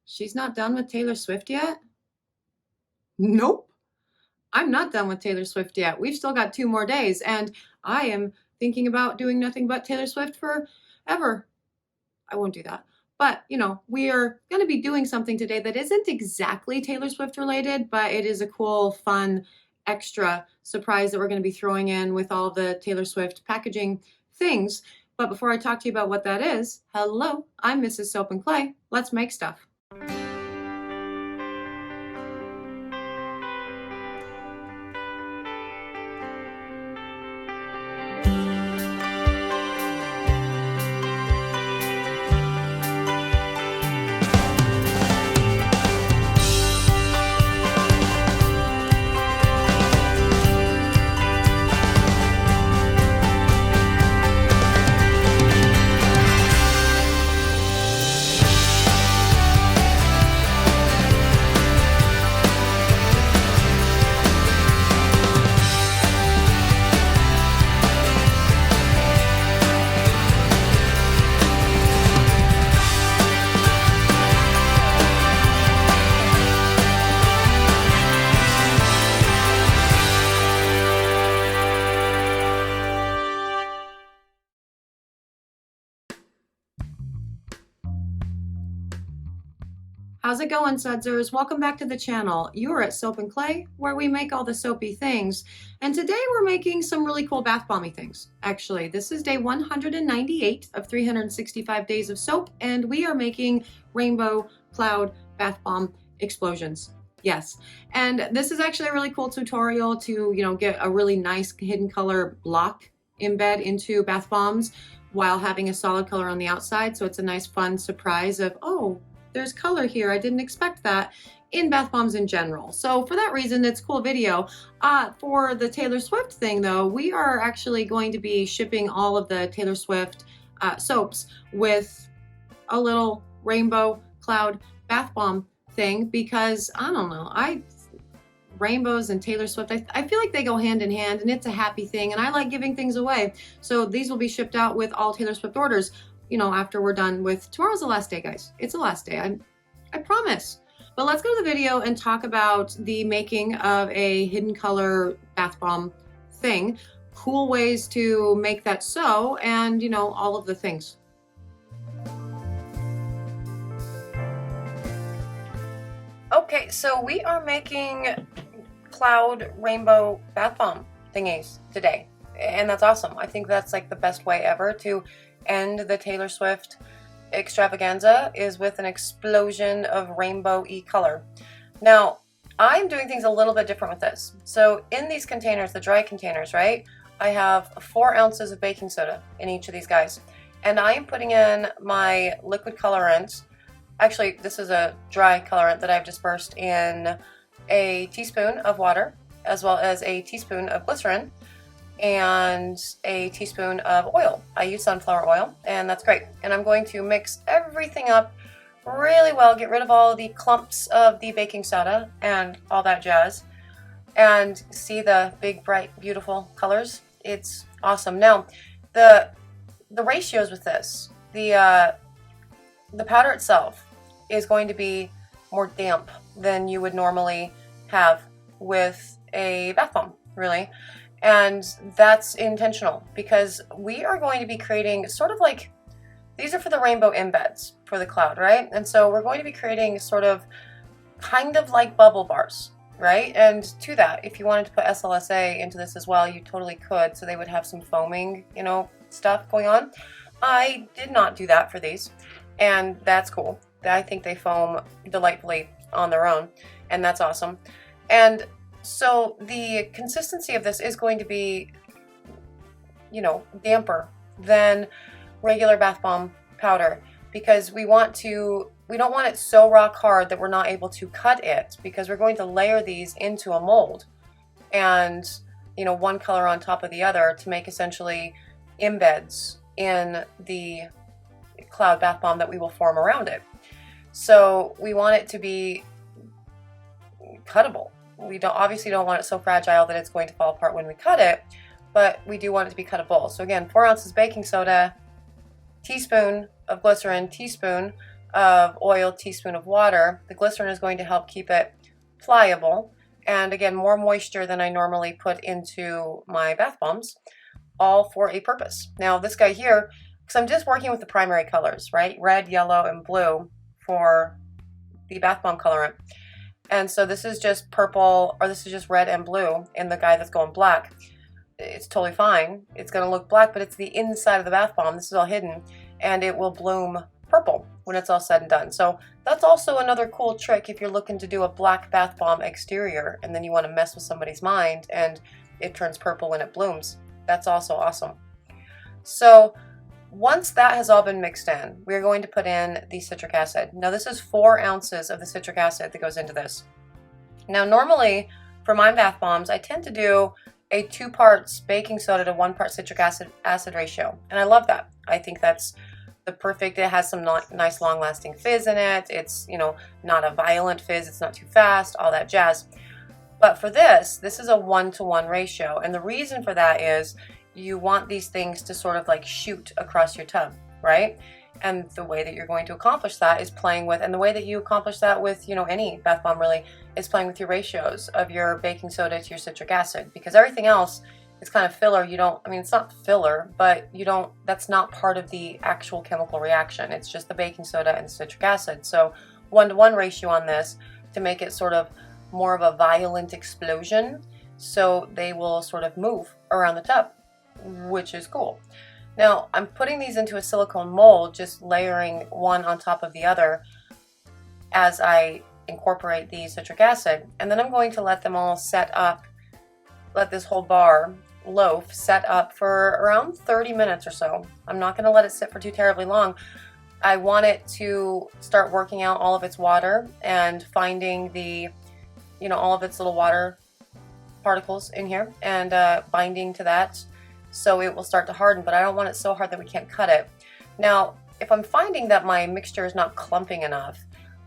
She's not done with Taylor Swift yet? Nope. I'm not done with Taylor Swift yet. We've still got 2 more days, and I am thinking about doing nothing but Taylor Swift forever. I won't do that. But, we are going to be doing something today that isn't exactly Taylor Swift related, but it is a cool, fun, extra surprise that we're going to be throwing in with all the Taylor Swift packaging things. But before I talk to you about what that is, hello, I'm Mrs. Soap and Clay. Let's make stuff. How's it going, Sudsers? Welcome back to the channel. You're at Soap and Clay, where we make all the soapy things. And today we're making some really cool bath bomby things. Actually, this is day 198 of 365 days of soap, and we are making rainbow cloud bath bomb explosions. Yes, and this is actually a really cool tutorial to, get a really nice hidden color block embed into bath bombs while having a solid color on the outside. So it's a nice fun surprise of, oh, there's color here. I didn't expect that in bath bombs in general. So for that reason, it's a cool video. For the Taylor Swift thing though, we are actually going to be shipping all of the Taylor Swift soaps with a little rainbow cloud bath bomb thing because I don't know, rainbows and Taylor Swift, I feel like they go hand in hand and it's a happy thing and I like giving things away. So these will be shipped out with all Taylor Swift orders, after we're done with, tomorrow's the last day, guys. It's the last day, I promise. But let's go to the video and talk about the making of a hidden color bath bomb thing, cool ways to make that so, and all of the things. Okay, so we are making cloud rainbow bath bomb thingies today, and that's awesome. I think that's like the best way ever to end the Taylor Swift extravaganza, is with an explosion of rainbow-y color. Now, I'm doing things a little bit different with this. So in these containers, the dry containers, right, I have 4 ounces of baking soda in each of these guys. And I am putting in my liquid colorant. Actually, this is a dry colorant that I've dispersed in a teaspoon of water, as well as a teaspoon of glycerin, and a teaspoon of oil. I use sunflower oil, and that's great. And I'm going to mix everything up really well, get rid of all the clumps of the baking soda and all that jazz, and see the big, bright, beautiful colors. It's awesome. Now, the ratios with this, the powder itself is going to be more damp than you would normally have with a bath bomb, really. And that's intentional because we are going to be creating sort of like, these are for the rainbow embeds for the cloud, right? And so we're going to be creating sort of kind of like bubble bars, right? And to that, if you wanted to put SLSA into this as well, you totally could. So they would have some foaming, stuff going on. I did not do that for these, and that's cool. I think they foam delightfully on their own, and that's awesome. And so the consistency of this is going to be, damper than regular bath bomb powder because we don't want it so rock hard that we're not able to cut it, because we're going to layer these into a mold and, one color on top of the other to make essentially embeds in the cloud bath bomb that we will form around it. So we want it to be cuttable. We obviously don't want it so fragile that it's going to fall apart when we cut it, but we do want it to be cuttable. So again, 4 ounces baking soda, teaspoon of glycerin, teaspoon of oil, teaspoon of water. The glycerin is going to help keep it pliable, and again, more moisture than I normally put into my bath bombs, all for a purpose. Now this guy here, because I'm just working with the primary colors, right? Red, yellow, and blue for the bath bomb colorant. And so this is just purple, or this is just red and blue in the guy that's going black. It's totally fine. It's going to look black, but it's the inside of the bath bomb. This is all hidden, and it will bloom purple when it's all said and done. So that's also another cool trick if you're looking to do a black bath bomb exterior and then you want to mess with somebody's mind and it turns purple when it blooms. That's also awesome. So once that has all been mixed in, we're going to put in the citric acid. Now this is 4 ounces of the citric acid that goes into this. Now normally for my bath bombs, I tend to do a 2 parts baking soda to 1 part citric acid ratio. And I love that. I think that's the perfect, it has some nice long lasting fizz in it. It's, you know, not a violent fizz. It's not too fast, all that jazz. But for this is a 1-to-1 ratio. And the reason for that is you want these things to sort of like shoot across your tub, right? And the way that you're going to accomplish that is playing with, and the way that you accomplish that with, you know, any bath bomb really, is playing with your ratios of your baking soda to your citric acid, because everything else is kind of filler. You don't, I mean, it's not filler, but you don't, that's not part of the actual chemical reaction. It's just the baking soda and the citric acid. So 1-to-1 ratio on this to make it sort of more of a violent explosion, so they will sort of move around the tub, which is cool. Now I'm putting these into a silicone mold, just layering one on top of the other as I incorporate the citric acid, and then I'm going to let them all set up, let this whole bar loaf set up for around 30 minutes or so. I'm not going to let it sit for too terribly long. I want it to start working out all of its water and finding the, you know, all of its little water particles in here and binding to that, so it will start to harden, but I don't want it so hard that we can't cut it. Now, if I'm finding that my mixture is not clumping enough,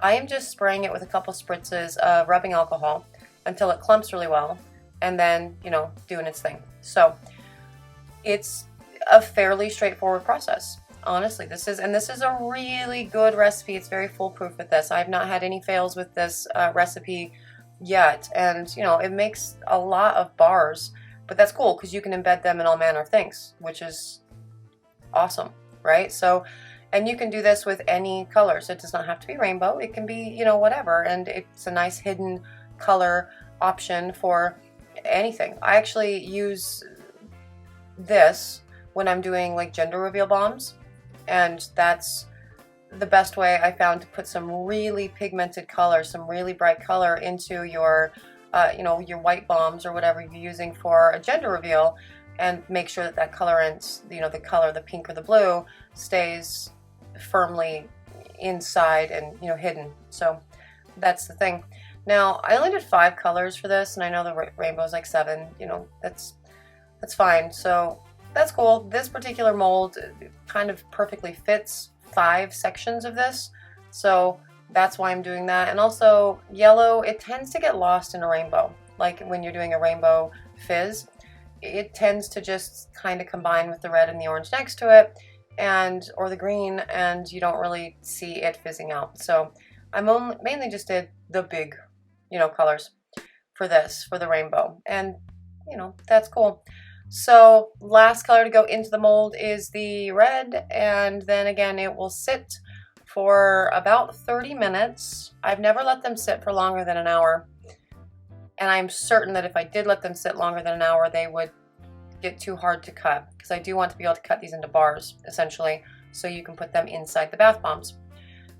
I am just spraying it with a couple spritzes of rubbing alcohol until it clumps really well, and then, you know, doing its thing. So it's a fairly straightforward process. Honestly, this is a really good recipe. It's very foolproof with this. I've not had any fails with this recipe yet, and you know, it makes a lot of bars, but that's cool because you can embed them in all manner of things, which is awesome, right? So, and you can do this with any color, so it does not have to be rainbow. It can be, you know, whatever, and it's a nice hidden color option for anything. I actually use this when I'm doing like gender reveal bombs, and that's the best way I found to put some really pigmented color, some really bright color into your you know, your white bombs or whatever you're using for a gender reveal, and make sure that that colorant, you know, the color, the pink or the blue, stays firmly inside and, you know, hidden. So that's the thing. Now I only did 5 colors for this, and I know the rainbow's like 7, you know, that's fine. So that's cool. This particular mold kind of perfectly fits 5 sections of this, so that's why I'm doing that. And also yellow, it tends to get lost in a rainbow. Like when you're doing a rainbow fizz, it tends to just kind of combine with the red and the orange next to it, and or the green, and you don't really see it fizzing out. So I mainly just did the big, you know, colors for this, for the rainbow, and you know, that's cool. So last color to go into the mold is the red, and then again it will sit for about 30 minutes. I've never let them sit for longer than an hour, and I'm certain that if I did let them sit longer than an hour, they would get too hard to cut, because I do want to be able to cut these into bars essentially, so you can put them inside the bath bombs.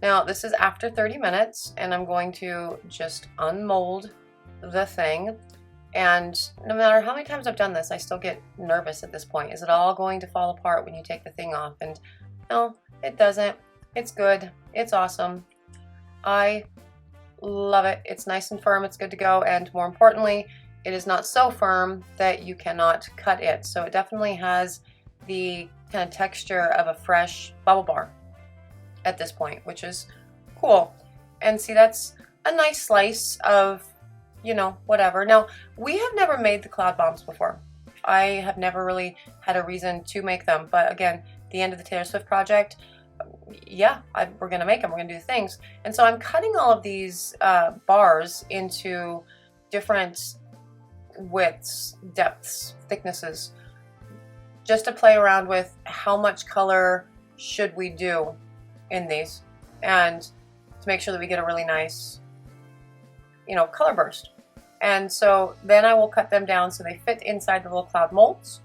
Now this is after 30 minutes, and I'm going to just unmold the thing. And no matter how many times I've done this, I still get nervous at this point. Is it all going to fall apart when you take the thing off? And no, it doesn't. It's good. It's awesome. I love it. It's nice and firm. It's good to go. And more importantly, it is not so firm that you cannot cut it. So it definitely has the kind of texture of a fresh bubble bar at this point, which is cool. And see, that's a nice slice of, you know, whatever. Now, we have never made the cloud bombs before. I have never really had a reason to make them. But again, the end of the Taylor Swift project, yeah, we're gonna make them, we're gonna do things. And so I'm cutting all of these bars into different widths, depths, thicknesses, just to play around with how much color should we do in these, and to make sure that we get a really nice, you know, color burst. And so then I will cut them down so they fit inside the little cloud molds,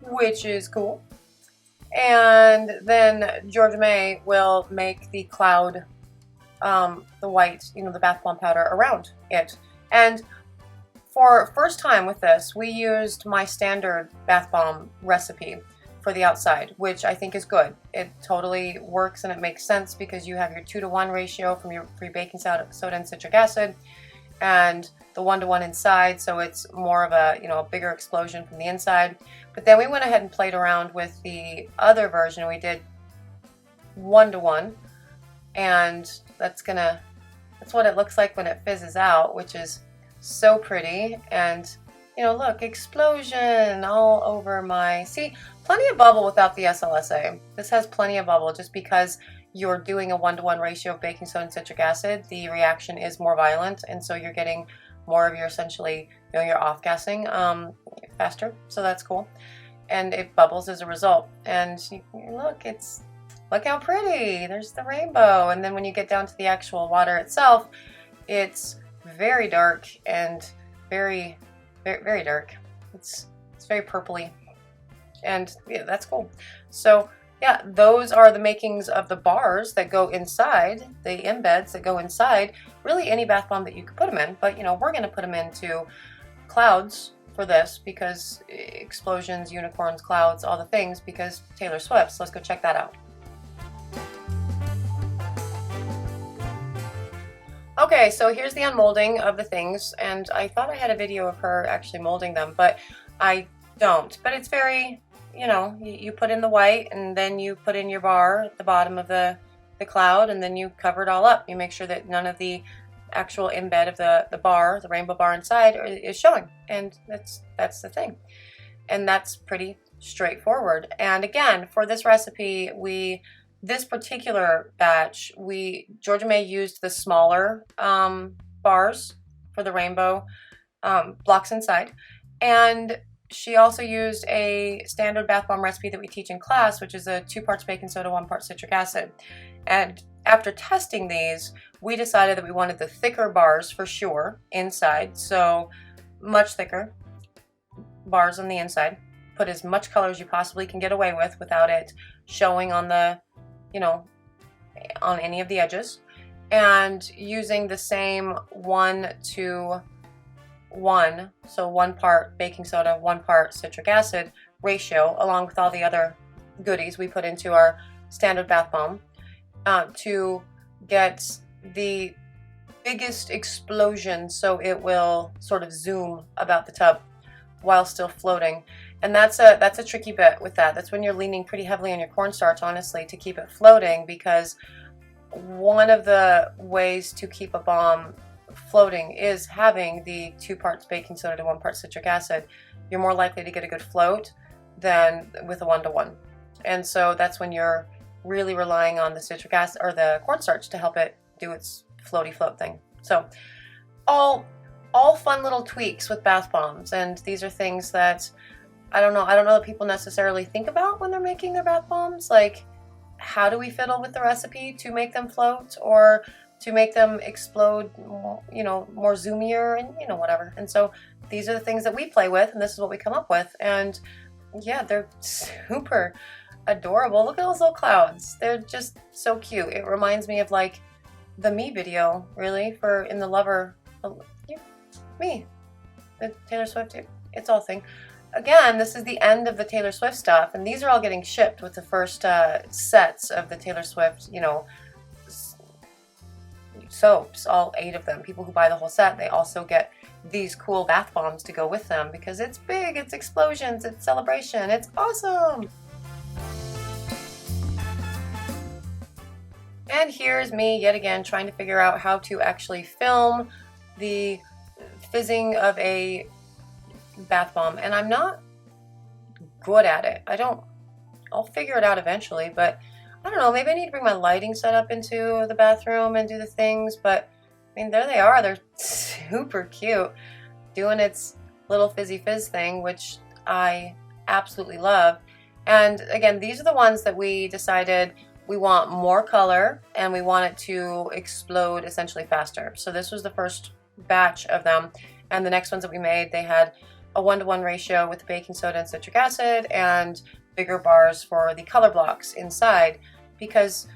which is cool. And then Georgia May will make the cloud, the white, you know, the bath bomb powder around it. And for first time with this, we used my standard bath bomb recipe for the outside, which I think is good. It totally works and it makes sense because you have your 2-to-1 ratio from your free baking soda and citric acid, and the 1-to-1 inside, so it's more of a, you know, a bigger explosion from the inside. But then we went ahead and played around with the other version. We did 1-to-1, and that's what it looks like when it fizzes out, which is so pretty. And you know, look, explosion all over my, see, plenty of bubble without the SLSA. This has plenty of bubble just because you're doing a 1-to-1 ratio of baking soda and citric acid. The reaction is more violent, and so you're getting more of your, essentially, you know, your off-gassing faster, so that's cool. And it bubbles as a result. And look, look how pretty. There's the rainbow. And then when you get down to the actual water itself, it's very dark and very, very, very dark. It's very purpley. And yeah, that's cool. So yeah, those are the makings of the bars that go inside, the embeds that go inside, really any bath bomb that you could put them in. But you know, we're going to put them into clouds for this because explosions, unicorns, clouds, all the things, because Taylor Swift. So let's go check that out. Okay, so here's the unmolding of the things, and I thought I had a video of her actually molding them, but I don't. But it's very, you know, you put in the white, and then you put in your bar at the bottom of the cloud, and then you cover it all up. You make sure that none of the actual embed of the bar, the rainbow bar inside, is showing, and that's the thing. And that's pretty straightforward. And again, for this recipe, this particular batch, Georgia May used the smaller bars for the rainbow blocks inside, and she also used a standard bath bomb recipe that we teach in class, which is a 2 parts baking soda, 1 part citric acid. And after testing these, we decided that we wanted the thicker bars for sure inside, so much thicker bars on the inside. Put as much color as you possibly can get away with without it showing on the, you know, on any of the edges, and using the same 1-to-1, so 1 part baking soda, 1 part citric acid ratio, along with all the other goodies we put into our standard bath bomb, to get the biggest explosion, so it will sort of zoom about the tub while still floating. And that's a tricky bit with that. That's when you're leaning pretty heavily on your cornstarch, honestly, to keep it floating, because one of the ways to keep a bomb floating is having the 2 parts baking soda to 1 part citric acid. You're more likely to get a good float than with a 1-to-1. And so that's when you're really relying on the citric acid or the cornstarch to help it do its floaty float thing. So all fun little tweaks with bath bombs, and these are things that I don't know that people necessarily think about when they're making their bath bombs. Like, how do we fiddle with the recipe to make them float or to make them explode, you know, more zoomier, and you know, whatever. And so these are the things that we play with, and this is what we come up with. And yeah, they're super adorable. Look at those little clouds. They're just so cute. It reminds me of like the Me video, really, for in the Lover, Me, the Taylor Swift. It's all thing. Again, this is the end of the Taylor Swift stuff, and these are all getting shipped with the first sets of the Taylor Swift, you know, soaps, all 8 of them. People who buy the whole set, they also get these cool bath bombs to go with them because it's big, it's explosions, it's celebration, it's awesome! And here's me yet again trying to figure out how to actually film the fizzing of a bath bomb, and I'm not good at it. I'll figure it out eventually, but I don't know, maybe I need to bring my lighting setup into the bathroom and do the things, but I mean, there they are. They're super cute, doing its little fizzy fizz thing, which I absolutely love. And again, these are the ones that we decided we want more color and we want it to explode essentially faster. So this was the first batch of them, and the next ones that we made, they had a 1-to-1 ratio with the baking soda and citric acid and bigger bars for the color blocks inside, because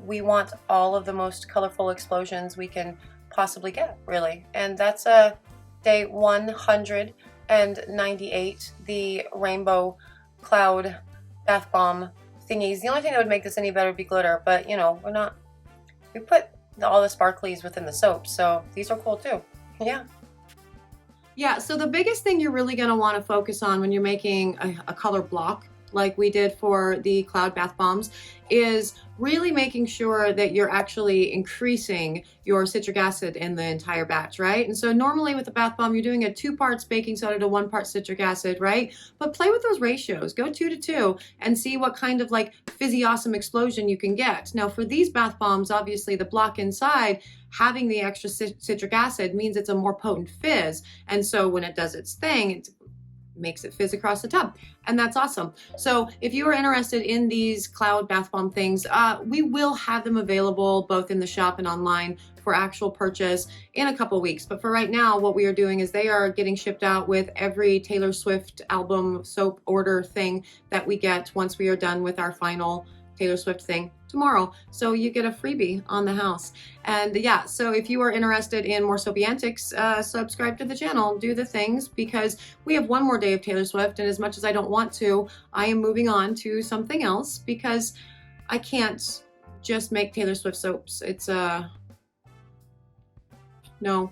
we want all of the most colorful explosions we can possibly get, really. And that's a day 198, the rainbow cloud bath bomb thingies. The only thing that would make this any better would be glitter, but you know, we put all the sparklies within the soap, so these are cool too. Yeah. Yeah, so the biggest thing you're really going to want to focus on when you're making a color block, like we did for the cloud bath bombs, is really making sure that you're actually increasing your citric acid in the entire batch, right? And so normally with a bath bomb, you're doing a 2 parts baking soda to 1 part citric acid, right? But play with those ratios, go 2 to 2 and see what kind of like fizzy awesome explosion you can get. Now for these bath bombs, obviously the block inside, having the extra citric acid means it's a more potent fizz. And so when it does its thing, it makes it fizz across the tub, and that's awesome. So if you are interested in these cloud bath bomb things, we will have them available both in the shop and online for actual purchase in a couple weeks. But for right now, what we are doing is they are getting shipped out with every Taylor Swift album soap order thing that we get once we are done with our final Taylor Swift thing tomorrow. So you get a freebie on the house. And yeah, so if you are interested in more soapy antics, subscribe to the channel, do the things, because we have one more day of Taylor Swift, and as much as I don't want to, I am moving on to something else because I can't just make Taylor Swift soaps. It's no.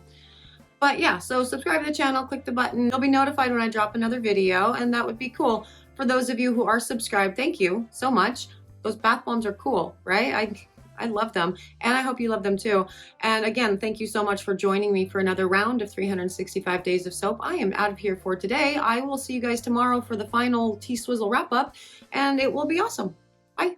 But yeah, so subscribe to the channel, click the button. You'll be notified when I drop another video, and that would be cool. For those of you who are subscribed, thank you so much. Those bath bombs are cool, right? I love them, and I hope you love them too. And again, thank you so much for joining me for another round of 365 days of soap. I am out of here for today. I will see you guys tomorrow for the final T-Swizzle wrap up, and it will be awesome. Bye.